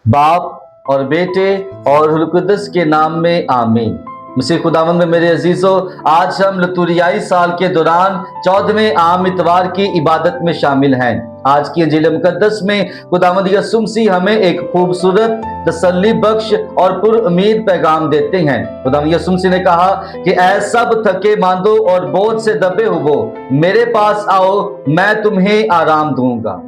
बाप और बेटे और रूह कुद्दस के नाम में आमीन। मसीह खुदावंद में मेरे अजीजों, आज हम लतूरियाई साल के दौरान 14वें आम इतवार की इबादत में शामिल हैं। आज की इंजील मुकद्दस में खुदावंद यीशु मसीह हमें एक खूबसूरत, तसल्ली बख्श और पुरुमीद पैगाम देते हैं। खुदावंद यीशु मसीह ने कहा कि ऐ सब थके मांदो और बोझ से दबे हुओ, मेरे पास आओ, मैं तुम्हें आराम दूंगा।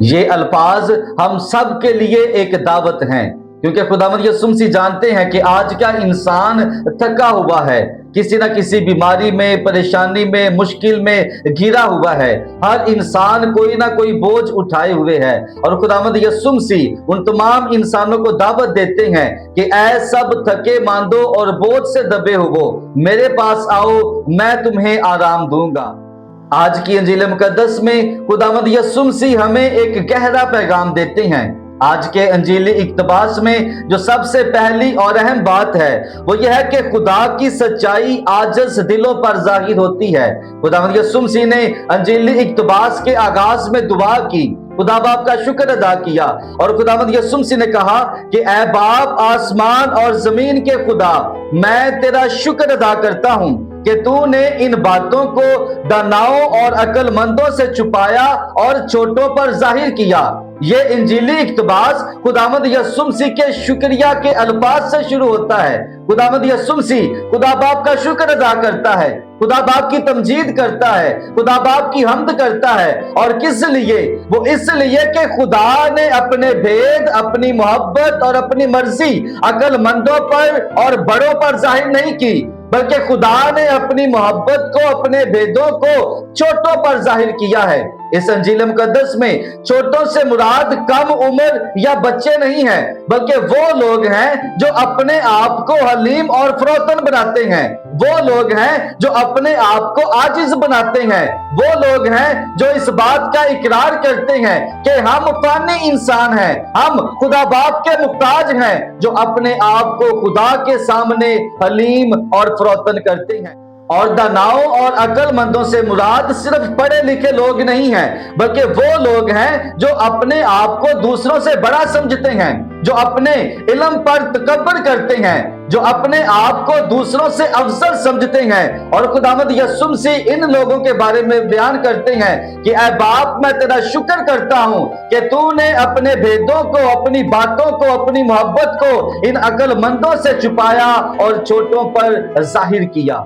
ये अल्फाज हम सब के लिए एक दावत हैं, क्योंकि खुदावंद यीशु मसीह जानते हैं कि आज का इंसान थका हुआ है, किसी न किसी बीमारी में, परेशानी में, मुश्किल में घिरा हुआ है। हर इंसान कोई ना कोई बोझ उठाए हुए है और खुदावंद यीशु मसीह उन तमाम इंसानों को दावत देते हैं कि ऐ सब थके मांदो और बोझ से दबे हुओ, मेरे पास आओ, मैं तुम्हें आराम दूंगा। आज की इंजील मुकद्दस में खुदावंद यीशु मसीह हमें एक गहरा पैगाम देते हैं। आज के अंजीली इक्तबास में जो सबसे पहली और अहम बात है वो यह है कि खुदा की सच्चाई आजिज़ दिलों पर जाहिर होती है। खुदावंद यीशु मसीह ने अंजीली इक्तबास के आगाज में दुआ की, खुदा बाप का शुक्र अदा किया और खुदावंद यीशु मसीह ने कहा कि ऐ बाप, आसमान और जमीन के खुदा, मैं तेरा शुक्र अदा करता हूं कि तूने इन बातों को दानाओं और अक्लमंदों से छुपाया और छोटों पर जाहिर किया। ये इंजीली इक्तबास खुदावंद यीशु मसीह के शुक्रिया के अल्फाज से शुरू होता है। खुदावंद यीशु मसीह खुदा बाप का शुक्र अदा करता है, खुदा बाप की तमजीद करता है, खुदा बाप की हम्द करता है। और किस लिए? वो इसलिए कि खुदा ने अपने भेद, अपनी मोहब्बत और अपनी मर्जी अक्लमंदों पर और बड़ों पर जाहिर नहीं की, बल्कि खुदा ने अपनी मोहब्बत को, अपने भेदों को छोटों पर जाहिर किया है। इस अंजील मुकद्दस में छोटों से मुराद कम उम्र या बच्चे नहीं हैं, बल्कि वो लोग हैं जो अपने आप को हलीम और फरोतन बनाते हैं, वो लोग हैं जो अपने आप को आजिज बनाते हैं, वो लोग हैं जो इस बात का इकरार करते हैं कि हम फानी इंसान हैं, हम खुदा बाप के मुख्ताज हैं, जो अपने आप को खुदा के सामने हलीम और फरोतन करते हैं। और दानाओं और अक्लमंदों से मुराद सिर्फ पढ़े लिखे लोग नहीं हैं, बल्कि वो लोग हैं जो अपने आप को दूसरों से बड़ा समझते हैं, जो अपने इल्म पर तकब्बुर करते हैं, जो अपने आप को दूसरों से अफजल समझते हैं। और खुदावंद यीशु मसीह इन लोगों के बारे में बयान करते हैं कि ऐ बाप, मैं तेरा शुक्र करता हूं कि तूने अपने भेदों को, अपनी बातों को, अपनी मोहब्बत को इन अक्लमंदों से छुपाया और छोटों पर जाहिर किया।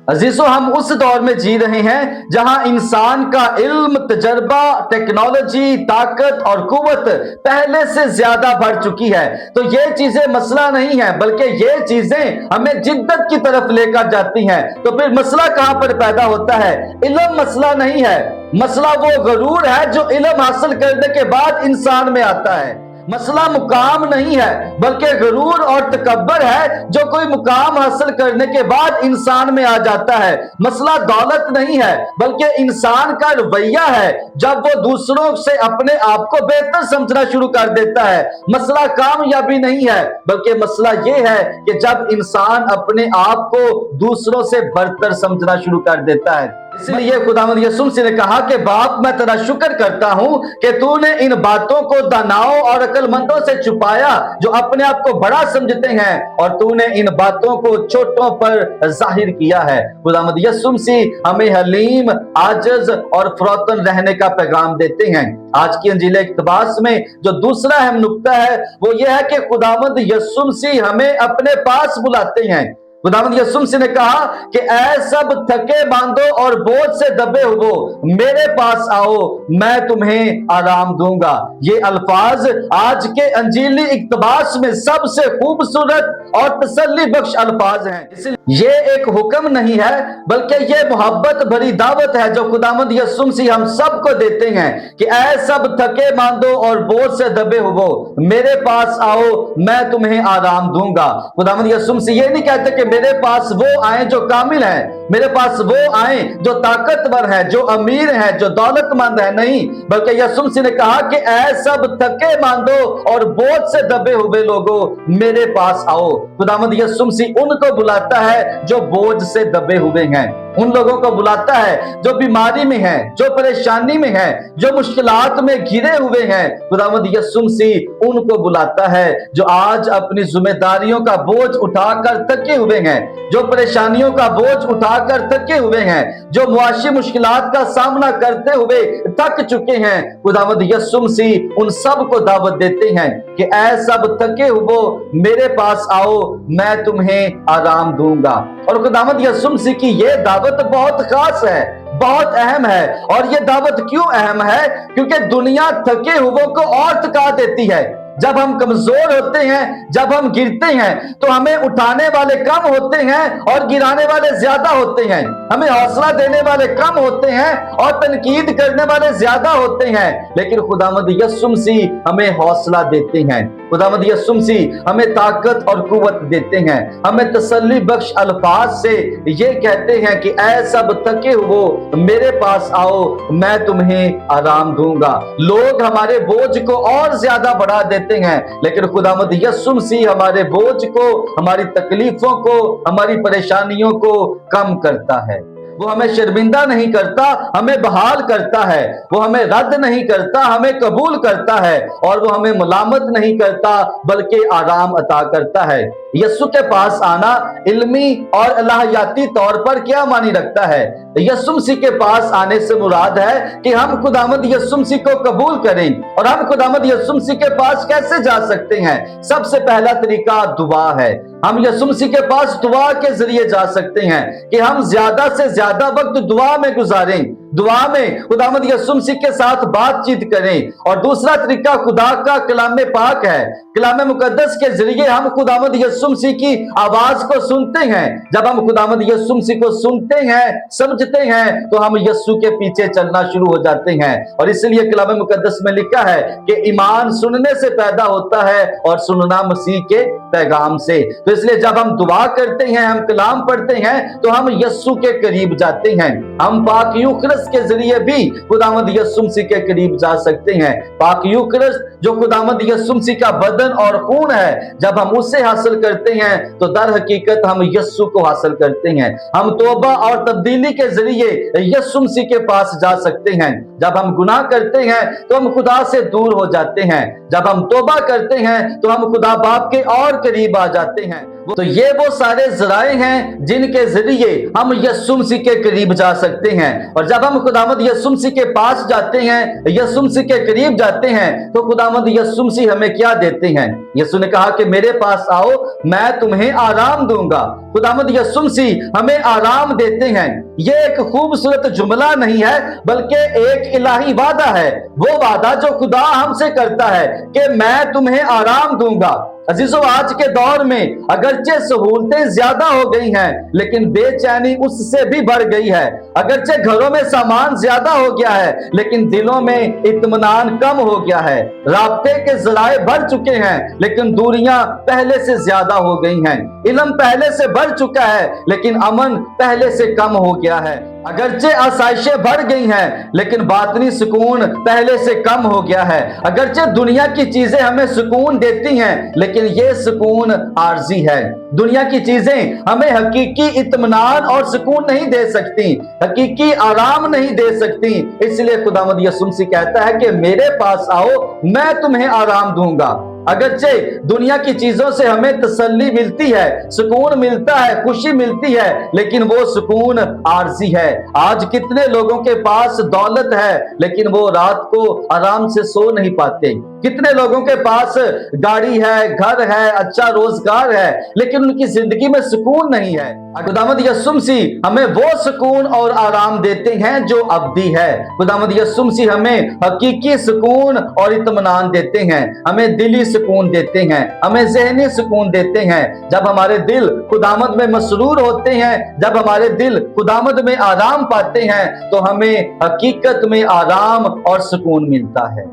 अजीजों, हम उस दौर में जी रहे हैं जहां इंसान का इल्म, तजर्बा, टेक्नोलॉजी, ताकत और कुव्वत पहले से ज्यादा बढ़ चुकी है। तो ये चीजें मसला नहीं है, बल्कि ये चीजें हमें जिद्दत की तरफ लेकर जाती हैं। तो फिर मसला कहां पर पैदा होता है? इल्म मसला नहीं है, मसला वो गरूर है जो इल्म हासिल करने के बाद इंसान में आता है। मसला मुकाम नहीं है, बल्कि गरूर और तकब्बर है जो कोई मुकाम हासिल करने के बाद इंसान में आ जाता है। मसला दौलत नहीं है, बल्कि इंसान का रवैया है जब वो दूसरों से अपने आप को बेहतर समझना शुरू कर देता है। मसला कामयाबी नहीं है, बल्कि मसला ये है कि जब इंसान अपने आप को दूसरों से बढ़तर समझना शुरू कर देता है। इसलिए खुदावंद यीशु मसीह ने कहा कि बाप, मैं तेरा शुक्र करता हूं कि तूने इन बातों को दानाओं और अक्लमंदों से छुपाया जो अपने आप को बड़ा समझते हैं, और तूने इन बातों को छोटों पर जाहिर किया है। खुदावंद यीशु मसीह हमें हलीम, आजिज और फरोतन रहने का पैगाम देते हैं। आज की इंजील इक्तबास में जो दूसरा अहम नुक्ता है वो यह है कि खुदावंद यीशु मसीह हमें अपने पास बुलाते हैं। खुदावंद यीशु मसीह ने कहा कि ऐ सब थके मांदो और बोझ से दबे हुओ, मेरे पास आओ, मैं तुम्हें आराम दूंगा। ये अल्फाज आज के अंजीली इक्तबास में सबसे खूबसूरत और तसल्ली बख्श अल्फाज हैं। इसलिए ये एक हुक्म नहीं है, बल्कि ये मोहब्बत भरी दावत है जो खुदावंद यीशु मसीह हम सबको देते हैं कि ऐ सब थके मांदो और बोझ से दबे हुओ, मेरे पास आओ, मैं तुम्हें आराम दूंगा। खुदावंद यीशु मसीह ये नहीं कहते कि मेरे पास वो आए जो कामिल हैं, मेरे पास वो आए जो ताकतवर है, जो अमीर है, जो दौलतमंद है, नहीं, बल्कि यीशु मसीह ने कहा कि ऐ सब थके मांदो और बोझ से दबे हुए लोगों, मेरे पास आओ। खुदावंद यीशु मसीह उनको बुलाता है जो बोझ से दबे हुए हैं। उन लोगों को बुलाता है जो बीमारी में हैं, जो परेशानी में हैं, जो मुश्किलात में घिरे हुए हैं। खुदावंद यीशु मसीह उनको बुलाता है जो आज अपनी जिम्मेदारियों का बोझ उठाकर थके हुए हैं, जो परेशानियों का बोझ उठाकर थके हुए हैं, जो मुआशी मुश्किलात का सामना करते हुए थक चुके हैं। खुदावंद यीशु मसीह उन सब को दावत देते हैं कि ऐ सब थके हुए मेरे पास आओ, मैं तुम्हें आराम दूंगा। और खुदावंद यीशु मसीह की ये दावत बहुत खास है, बहुत अहम है। और ये दावत क्यों अहम है? क्योंकि दुनिया थके हुए को और थका देती है। जब हम कमजोर होते हैं, जब हम गिरते हैं, तो हमें उठाने वाले कम होते हैं और गिराने वाले ज्यादा होते हैं। हमें हौसला देने वाले कम होते हैं और तनकीद करने वाले ज्यादा होते हैं। लेकिन खुदावंद यीशु मसीह हमें हौसला देते हैं। खुदावंद यीशु मसीह हमें ताकत और कुव्वत देते हैं, हमें तसल्ली बख्श अल्फाज से ये कहते हैं कि ऐ सब थके हुए मेरे पास आओ, मैं तुम्हें आराम दूंगा। लोग हमारे बोझ को और ज्यादा बढ़ा देते हैं, लेकिन खुदावंद यीशु मसीह हमारे बोझ को, हमारी तकलीफों को, हमारी परेशानियों को कम करता है। वो हमें शर्मिंदा नहीं करता, हमें बहाल करता है। वो हमें रद्द नहीं करता, हमें कबूल करता है। और वो हमें मुलामत नहीं करता, बल्कि आराम अता करता है। यीशु के पास आना इल्मी और अल्लाहियाती तौर पर क्या मानी रखता है? यीशु मसीह के पास आने से मुराद है कि हम खुदावंद यीशु मसीह को कबूल करें। और हम खुदावंद यीशु मसीह के पास कैसे जा सकते हैं? सबसे पहला तरीका दुआ है। हम यीशु मसीह के पास दुआ के जरिए जा सकते हैं कि हम ज्यादा से ज्यादा वक्त दुआ में गुजारें, दुआ में खुदावंद यीशु मसीह के साथ बातचीत करें। और दूसरा तरीका खुदा का कलाम पाक है। कलाम मुकद्दस के जरिए हम खुदावंद यीशु मसीह की आवाज को सुनते हैं। जब हम खुदावंद यीशु मसीह को सुनते हैं, समझते हैं, तो हम यीशु के पीछे चलना शुरू हो जाते हैं। और इसलिए कलाम मुकद्दस में लिखा है कि ईमान सुनने से पैदा होता है और सुनना मसीह के पैगाम से। तो इसलिए जब हम दुआ करते हैं, हम कलाम पढ़ते हैं, तो हम यीशु के करीब जाते हैं। हम पाक यूखरस के जरिए भी खुदावंद यीशु मसीह के करीब जा सकते हैं। पाक यूखरस जो खुदावंद यीशु मसीह का बदन और खून है, जब हम उसे हासिल करते हैं तो दर हकीकत हम यीशु को हासिल करते हैं। हम तौबा और तब्दीली के जरिए यीशु मसीह के पास जा सकते हैं। जब हम गुनाह करते हैं तो हम खुदा से दूर हो जाते हैं। जब हम तौबा करते हैं तो हम खुदा बाप के और करीब आ जाते हैं। तो ये वो सारे जराए हैं जिनके जरिए हम यीशु मसीह के करीब जा सकते हैं। और जब हम खुदावंद यीशु मसीह के पास जाते हैं, यीशु मसीह के करीब जाते हैं, तो खुदावंद यीशु मसीह हमें क्या देते हैं? यीशु ने कहा कि मेरे पास आओ, मैं तुम्हें आराम दूंगा। खुदावंद यीशु मसीह हमें आराम देते हैं। ये एक खूबसूरत जुमला नहीं है, बल्कि एक इलाही वादा है। वो वादा जो खुदा हमसे करता है कि मैं तुम्हें आराम दूंगा। अजीजों, आज के दौर में अगरचे सहूलतें ज्यादा हो गई हैं, लेकिन बेचैनी उससे भी बढ़ गई है। अगरचे घरों में सामान ज्यादा हो गया है, लेकिन दिलों में इत्मीनान कम हो गया है। राब्ते के जराए बढ़ चुके हैं, लेकिन दूरियां पहले से ज्यादा हो गई हैं। इल्म पहले से बढ़ चुका है, लेकिन अमन पहले से कम हो गया है। अगरचे आसाइशें बढ़ गई हैं, लेकिन बातनी सुकून पहले से कम हो गया है। अगरचे दुनिया की चीजें हमें सुकून देती हैं, लेकिन ये सुकून आर्जी है। दुनिया की चीजें हमें हकीकी इत्मीनान और सुकून नहीं दे सकती, हकीकी आराम नहीं दे सकती। इसलिए खुदावंद यीशु मसीह कहता है कि मेरे पास आओ, मैं तुम्हें आराम दूंगा। अगरचे दुनिया की चीजों से हमें तसल्ली मिलती है, सुकून मिलता है, खुशी मिलती है, लेकिन वो सुकून आर्जी है। आज कितने लोगों के पास दौलत है, लेकिन वो रात को आराम से सो नहीं पाते। कितने लोगों के पास गाड़ी है, घर है, अच्छा रोजगार है, लेकिन उनकी जिंदगी में सुकून नहीं है। खुदावंद यीशु मसीह हमें वो सुकून और आराम देते हैं जो अब्दी है। खुदावंद यीशु मसीह हमें हकीकी सुकून और इत्मीनान देते हैं, हमें दिली सुकून देते हैं, हमें ज़हनी सुकून देते हैं। जब हमारे दिल खुदावंद में मसरूर होते हैं, जब हमारे दिल खुदावंद में आराम पाते हैं, तो हमें हकीकत में आराम और सुकून मिलता है।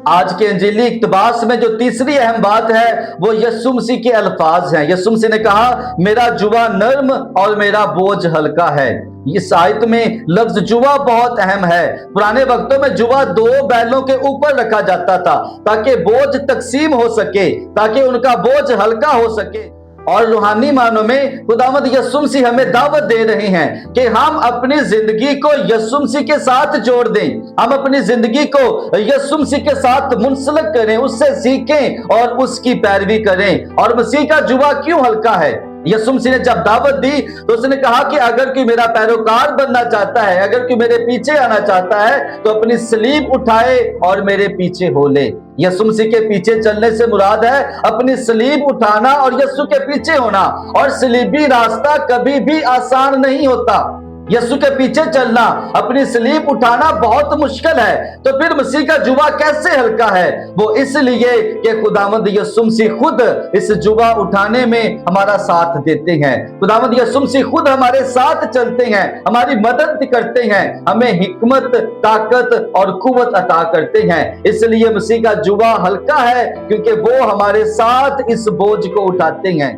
आज के अंजीली इक्तबास में जो तीसरी अहम बात है वो यीशु मसीह के अल्फाज हैं। यीशु मसीह ने कहा, मेरा जुआ नर्म और मेरा बोझ हल्का है। इस आयत में लफ्ज जुआ बहुत अहम है। पुराने वक्तों में जुआ दो बैलों के ऊपर रखा जाता था ताकि बोझ तकसीम हो सके, ताकि उनका बोझ हल्का हो सके। اور روحانی معنوں میں خداوند یسوع مسیح ہمیں دعوت دے رہے ہیں کہ ہم اپنی زندگی کو یسوع مسیح کے ساتھ جوڑ دیں، ہم اپنی زندگی کو یسوع مسیح کے ساتھ منسلک کریں، اس سے سیکھیں اور اس کی پیروی کریں۔ اور مسیح کا جوا کیوں ہلکا ہے؟ یسوع مسیح نے جب دعوت دی تو اس نے کہا کہ اگر کوئی میرا پیروکار بننا چاہتا ہے، اگر کوئی میرے پیچھے آنا چاہتا ہے تو اپنی صلیب اٹھائے اور میرے پیچھے ہو لے۔ یسوع مسیح کے پیچھے چلنے سے مراد ہے اپنی صلیب اٹھانا اور یسوع کے پیچھے ہونا، اور صلیبی راستہ کبھی بھی آسان نہیں ہوتا۔ یسوع کے پیچھے چلنا، اپنی صلیب اٹھانا بہت مشکل ہے۔ تو پھر مسیح کا جوا کیسے ہلکا ہے؟ وہ اس لیے کہ خداوند یسوع مسیح خود اس جوا اٹھانے میں ہمارا ساتھ دیتے ہیں۔ خداوند یسوع مسیح خود ہمارے ساتھ چلتے ہیں، ہماری مدد کرتے ہیں، ہمیں حکمت، طاقت اور قوت عطا کرتے ہیں۔ اس لیے مسیح کا جوا ہلکا ہے کیونکہ وہ ہمارے ساتھ اس بوجھ کو اٹھاتے ہیں۔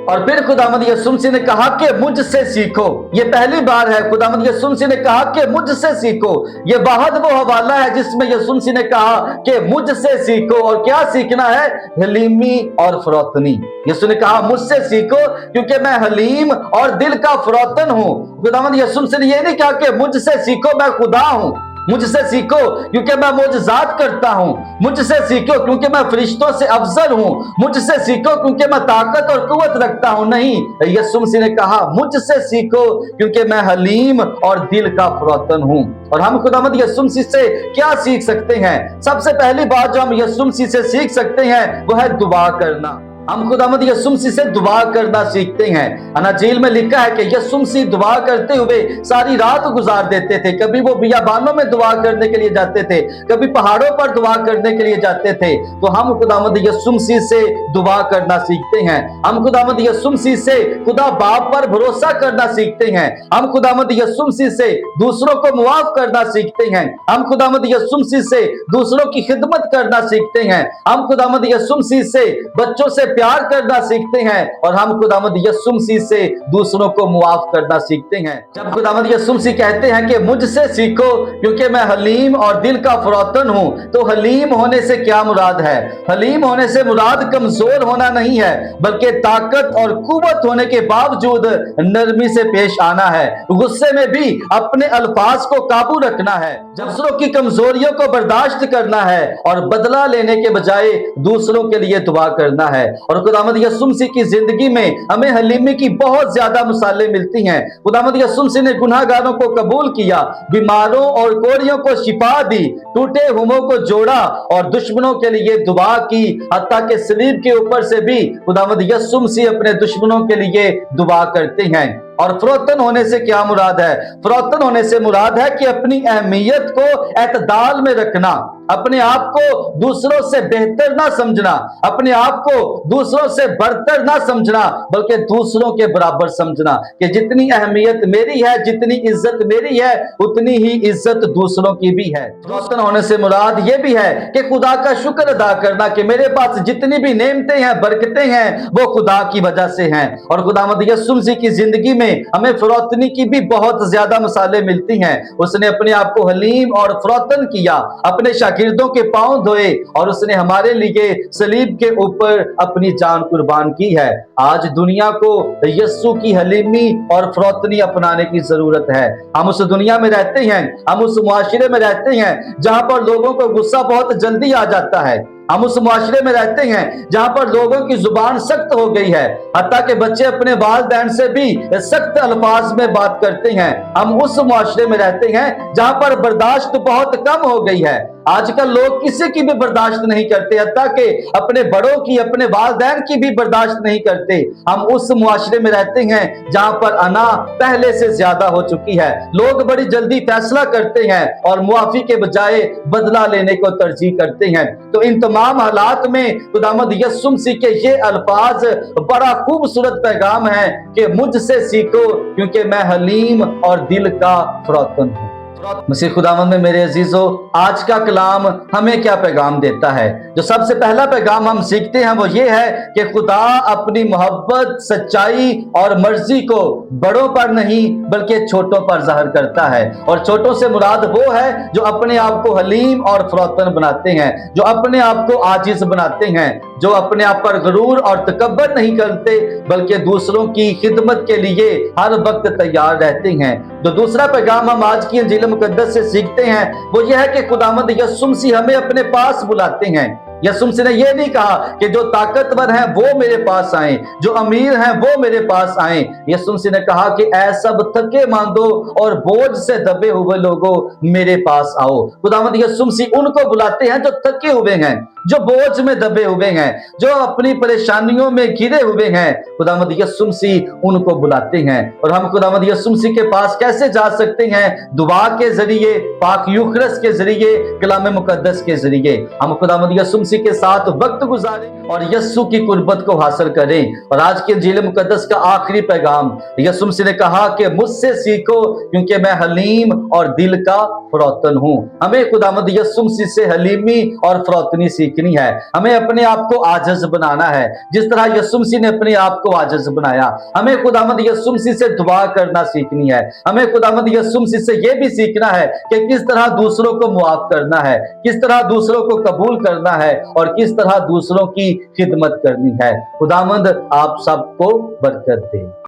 اور پھر خداوند یسوع مسیح نے کہا کہ مجھ سے سیکھو۔ یہ پہلی بار ہے خداوند یسوع مسیح نے کہا کہ مجھ سے سیکھو۔ یہ واحد وہ حوالہ ہے جس میں یسوع مسیح نے کہا کہ مجھ سے سیکھو۔ اور کیا سیکھنا ہے؟ حلیمی اور فروتنی۔ یسوع نے کہا مجھ سے سیکھو کیونکہ میں حلیم اور دل کا فروتن ہوں۔ خداوند یسوع مسیح نے یہ نہیں کہا کہ مجھ سے سیکھو میں خدا ہوں، مجھ سے سیکھو کیونکہ میں معجزات کرتا ہوں، مجھ سے سیکھو کیونکہ میں فرشتوں سے افضل ہوں، مجھ سے سیکھو کیونکہ میں طاقت اور قوت رکھتا ہوں۔ نہیں، یسوع مسیح نے کہا مجھ سے سیکھو کیونکہ میں حلیم اور دل کا فروتن ہوں۔ اور ہم خداوند یسوع مسیح سے کیا سیکھ سکتے ہیں؟ سب سے پہلی بات جو ہم یسوع مسیح سے سیکھ سکتے ہیں وہ ہے دعا کرنا۔ ہم خداوند یسوع مسیح سے دعا کرنا سیکھتے ہیں۔ اناجیل میں لکھا ہے کہ یسوع مسیح دعا کرتے ہوئے ساری رات گزار دیتے تھے۔ کبھی وہ بیابانوں میں دعا کرنے کے لیے جاتے تھے، کبھی پہاڑوں پر دعا کرنے کے لیے جاتے تھے۔ تو ہم خداوند یسوع مسیح سے دعا کرنا سیکھتے ہیں۔ ہم خداوند یسوع مسیح سے خدا باپ پر بھروسہ کرنا سیکھتے ہیں۔ ہم خداوند یسوع مسیح سے دوسروں کو معاف کرنا سیکھتے ہیں۔ ہم خداوند یسوع مسیح سے دوسروں کی خدمت کرنا سیکھتے ہیں۔ ہم خداوند یسوع مسیح سے بچوں سے پیار کرنا سیکھتے ہیں، اور ہم خداوند یسوع مسیح سے دوسروں کو معاف کرنا سیکھتے ہیں۔ جب خداوند یسوع مسیح کہتے ہیں کہ مجھ سے سیکھو کیونکہ میں حلیم اور دل کا فروتن ہوں، تو حلیم ہونے سے کیا مراد ہے؟ حلیم ہونے سے مراد کمزور ہونا نہیں ہے، بلکہ طاقت اور قوت ہونے کے باوجود نرمی سے پیش آنا ہے، غصے میں بھی اپنے الفاظ کو قابو رکھنا ہے، دوسروں کی کمزوریوں کو برداشت کرنا ہے، اور بدلہ لینے کے بجائے دوسروں کے لیے دعا کرنا ہے۔ اور خداوند یسوع مسیح کی زندگی میں ہمیں حلیمی کی بہت زیادہ مثالیں ملتی ہیں۔ خداوند یسوع مسیح نے گناہ گاروں کو قبول کیا، بیماروں اور کوڑیوں کو شفا دی، ٹوٹے ہوموں کو جوڑا اور دشمنوں کے لیے دعا کی، حتیٰ کہ صلیب کے اوپر سے بھی خداوند یسوع مسیح اپنے دشمنوں کے لیے دعا کرتے ہیں۔ اور فروتن ہونے سے کیا مراد ہے؟ فروتن ہونے سے مراد ہے کہ اپنی اہمیت کو اعتدال میں رکھنا، اپنے آپ کو دوسروں سے بہتر نہ سمجھنا، اپنے آپ کو دوسروں سے برتر نہ سمجھنا، بلکہ دوسروں کے برابر سمجھنا کہ جتنی اہمیت میری ہے، جتنی عزت میری ہے، اتنی ہی عزت دوسروں کی بھی ہے۔ فروتن ہونے سے مراد یہ بھی ہے کہ خدا کا شکر ادا کرنا کہ میرے پاس جتنی بھی نعمتیں ہیں، برکتیں ہیں، وہ خدا کی وجہ سے ہیں۔ اور خداوند یسوع مسیح کی زندگی میں ہمیں فروتنی کی بھی بہت زیادہ مثالیں ملتی ہیں۔ اس نے اپنے آپ کو حلیم اور فروتن کیا، اپنے شاگردوں کے پاؤں دھوئے، اور اس نے ہمارے لیے صلیب کے اوپر اپنی جان قربان کی ہے۔ آج دنیا کو یسوع کی حلیمی اور فروتنی اپنانے کی ضرورت ہے۔ ہم اس دنیا میں رہتے ہیں، ہم اس معاشرے میں رہتے ہیں جہاں پر لوگوں کو غصہ بہت جلدی آ جاتا ہے۔ ہم اس معاشرے میں رہتے ہیں جہاں پر لوگوں کی زبان سخت ہو گئی ہے، حتیٰ کہ بچے اپنے والدین سے بھی سخت الفاظ میں بات کرتے ہیں۔ ہم اس معاشرے میں رہتے ہیں جہاں پر برداشت بہت کم ہو گئی ہے۔ آج کل لوگ کسی کی بھی برداشت نہیں کرتے، حتیٰ کہ اپنے بڑوں کی، اپنے والدین کی بھی برداشت نہیں کرتے۔ ہم اس معاشرے میں رہتے ہیں جہاں پر انا پہلے سے زیادہ ہو چکی ہے۔ لوگ بڑی جلدی فیصلہ کرتے ہیں اور معافی کے بجائے بدلہ لینے کو ترجیح کرتے ہیں۔ تو ان تمام حالات میں خداوند یسوع مسیح کے یہ الفاظ بڑا خوبصورت پیغام ہے کہ مجھ سے سیکھو کیونکہ میں حلیم اور دل کا فروتن ہوں۔ मसीह खुदावंद में मेरे अजीजों, आज का कलाम हमें क्या पैगाम देता है? जो सबसे पहला पैगाम हम सीखते हैं वो ये है कि खुदा अपनी मोहब्बत, सच्चाई और मर्जी को बड़ों पर नहीं बल्कि छोटों पर जाहिर करता है। और छोटों से मुराद वो है जो अपने आप को हलीम और फरोतन बनाते हैं, जो अपने आप को आजिज बनाते हैं, जो अपने आप पर गुरूर और तकब्बर नहीं करते बल्कि दूसरों की खिदमत के लिए हर वक्त तैयार रहते हैं। जो दूसरा पैगाम हम आज की इंजील मुकद्दस से सीखते हैं वो ये है कि खुदावंद यीशु मसीह हमें अपने पास बुलाते हैं। यीशु मसीह ने ये नहीं कहा कि जो ताकतवर हैं वो मेरे पास आए, जो अमीर हैं वो मेरे पास आए। यीशु मसीह ने कहा कि ऐ सब थके मांदो और बोझ से दबे हुए लोगों मेरे पास आओ। खुदावंद यीशु मसीह उनको बुलाते हैं जो थके हुए हैं, जो बोझ में दबे हुए हैं, जो अपनी परेशानियों में घिरे हुए हैं। खुदावंद यीशु मसीह उनको बुलाते हैं। और हम खुदावंद यीशु मसीह के पास कैसे जा सकते हैं? दुआ के जरिए, पाक यूखरस के जरिए, कलाम मुकद्दस के जरिए। हम खुदावंद यीशु मसीह के साथ वक्त गुजारें और यीशु की कुर्बत को हासिल करें। और आज के इंजील मुकद्दस का आखिरी पैगाम, यीशु मसीह ने कहा कि मुझसे सीखो क्योंकि मैं हलीम और दिल का फरोतन हूँ। हमें खुदावंद यीशु मसीह से हलीमी और फरोतनी सीखनी है। हमें अपने आप को आजिज बनाना है जिस तरह यीशु मसीह ने अपने आप को आजिज बनाया। हमें खुदावंद यीशु मसीह से दुआ करना सीखनी है। हमें खुदावंद यीशु मसीह से यह भी सीखना है कि किस तरह दूसरों को मुआफ करना है, किस तरह दूसरों को कबूल करना है और किस तरह दूसरों की खिदमत करनी है। खुदावंद आप सबको बरकत दे।